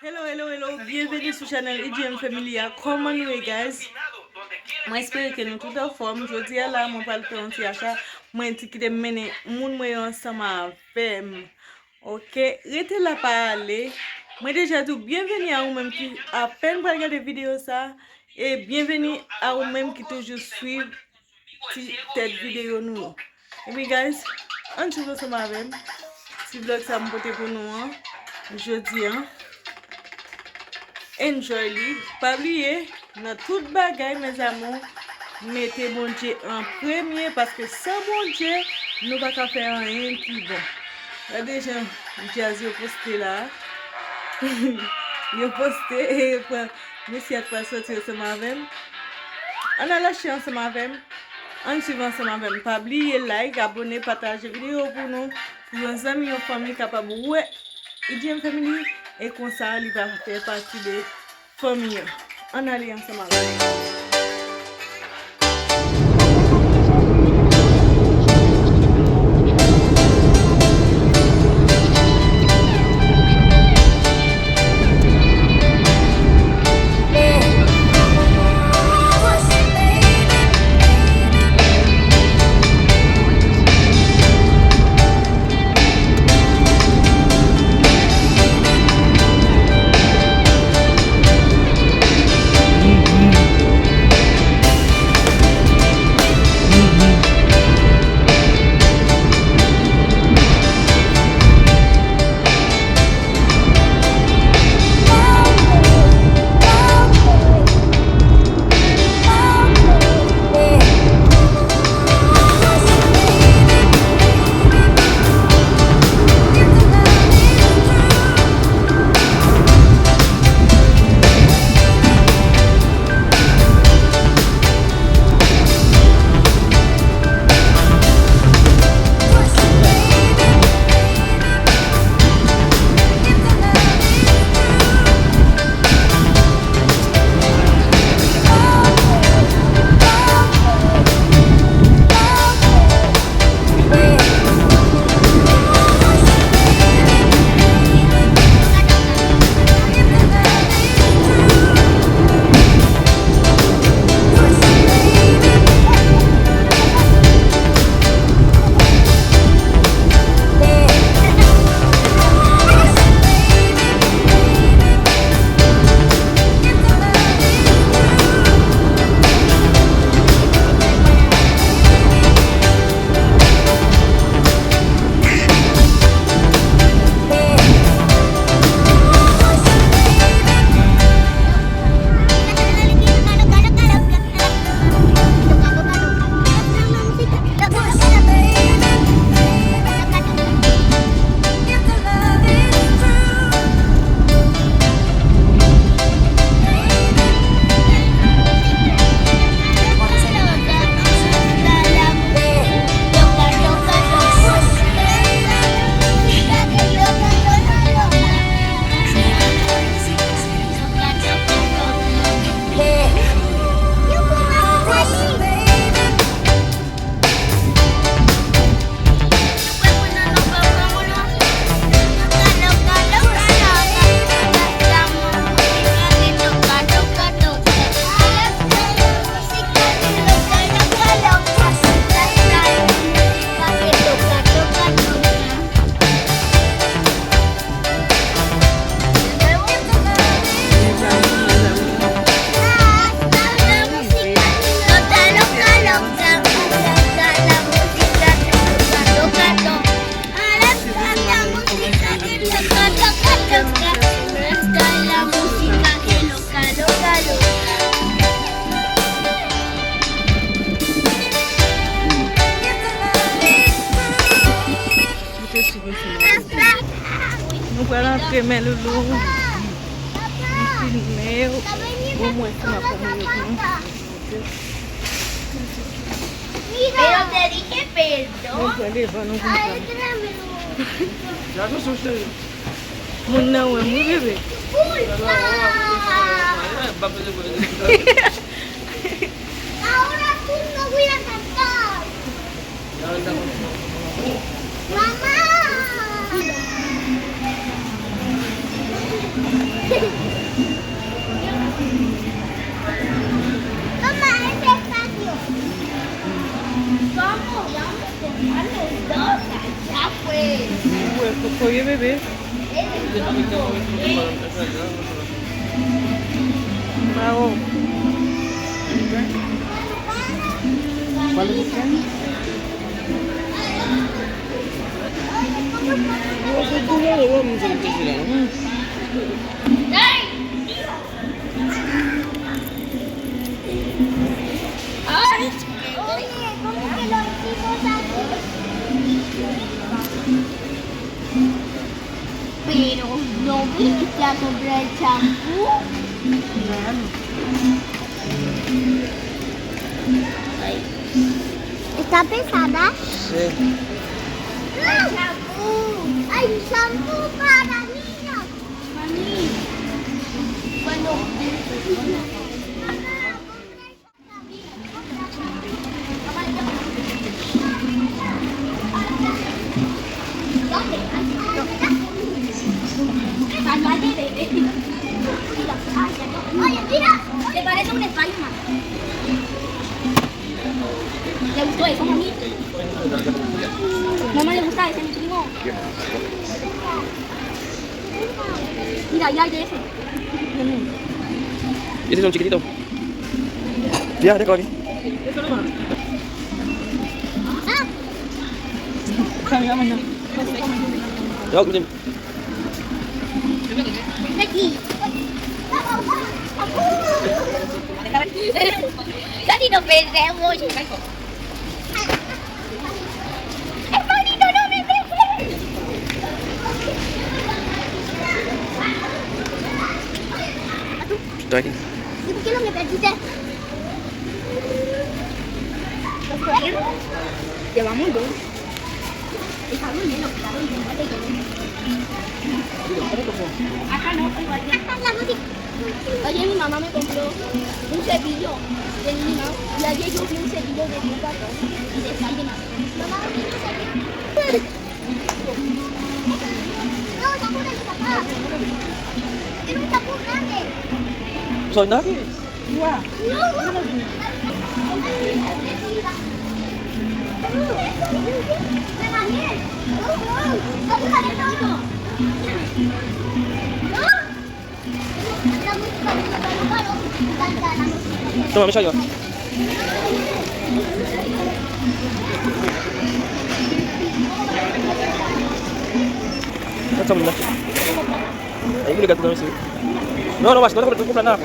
Hello, bienvenue sur le channel avem Familia. Comment nous guys? Moi j'espère que nous tout en forme. Je dis là, mon pas le faire un petit achat. Moi un petit de mener moun moi ensemble avec. OK, restez là parler. Moi déjà tout bienvenue à vous même qui à peine pas regarder vidéo ça et bienvenue à vous même qui toujours suivent cette vidéo nous. Et puis guys, on se voit ensemble avec. Si vlog ça me porter pour nous hein. Jeudi hein. Enjoy li. Pas oublier, dans toute bagaille, mes amours, mettez bon Dieu en premier parce que sans bon Dieu, nous ne pouvons pas faire rien qui est bon. Regardez, j'ai posté là. J'ai posté et monsieur a sorti ensemble avec. On a lâché ensemble avec. On suit ensemble avec. Pas oublier, like, abonner, partager vidéo pour nous. Pour nos amis et famille capables de ouais. avem Family et comme ça, il va faire partie de famille. On allait ensemble. Nous allons rentrer, mes loulous. Filmer. Au moins, c'est ma famille. Pero te dije perdón. Ya no soy Moun nan wè mou bebe. Ahora tú no voy a cantar. Mamá. Oye, bebé. Bravo. ¿Cuál es el plan? Oye, ¿cómo que lo hicimos así? Pero no viniste a comprar el champú. ¿Está pesada? Sí. ¡Ay, champú! ¡Hay champú para niños! Mami. Bueno. Oye, mira, te parece un Spiderman. ¿Le gustó eso, mami? Mamá, ¿le gusta ese, mi primo? Mira, ya, ese. ¿Y ese es un chiquitito? Ya, déjalo aquí. Ya, último. Aquí. Casi nos perdemos. Es bonito, no me dejes. Estoy aquí. ¿Y por qué no me perdiste? Llevamos dos. Dejamos menos, claro, y acá no, igual. Acá la música. Ayer mi mamá me compró un cepillo de niño y ayer yo vi un cepillo de mi gato y de Spiderman. Mamá, ¿qué es un cepillo? No, champú de mi papá. Es un champú grande. ¿Soy nada? Guau. No, no. Toma, me salgo. Ya estamos, ahí me le gato también, sí. No, no vas, no te compras nada.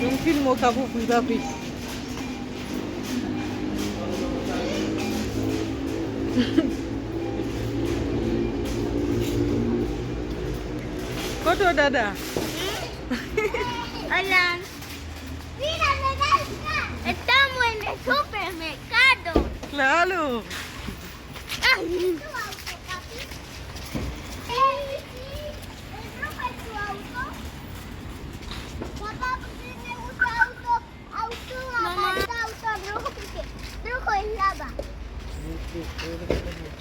Yung film mo ka pupunta pi. Koto dada. Alan. Mira, estamos en el supermercado. Claro. Ay.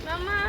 Mamá.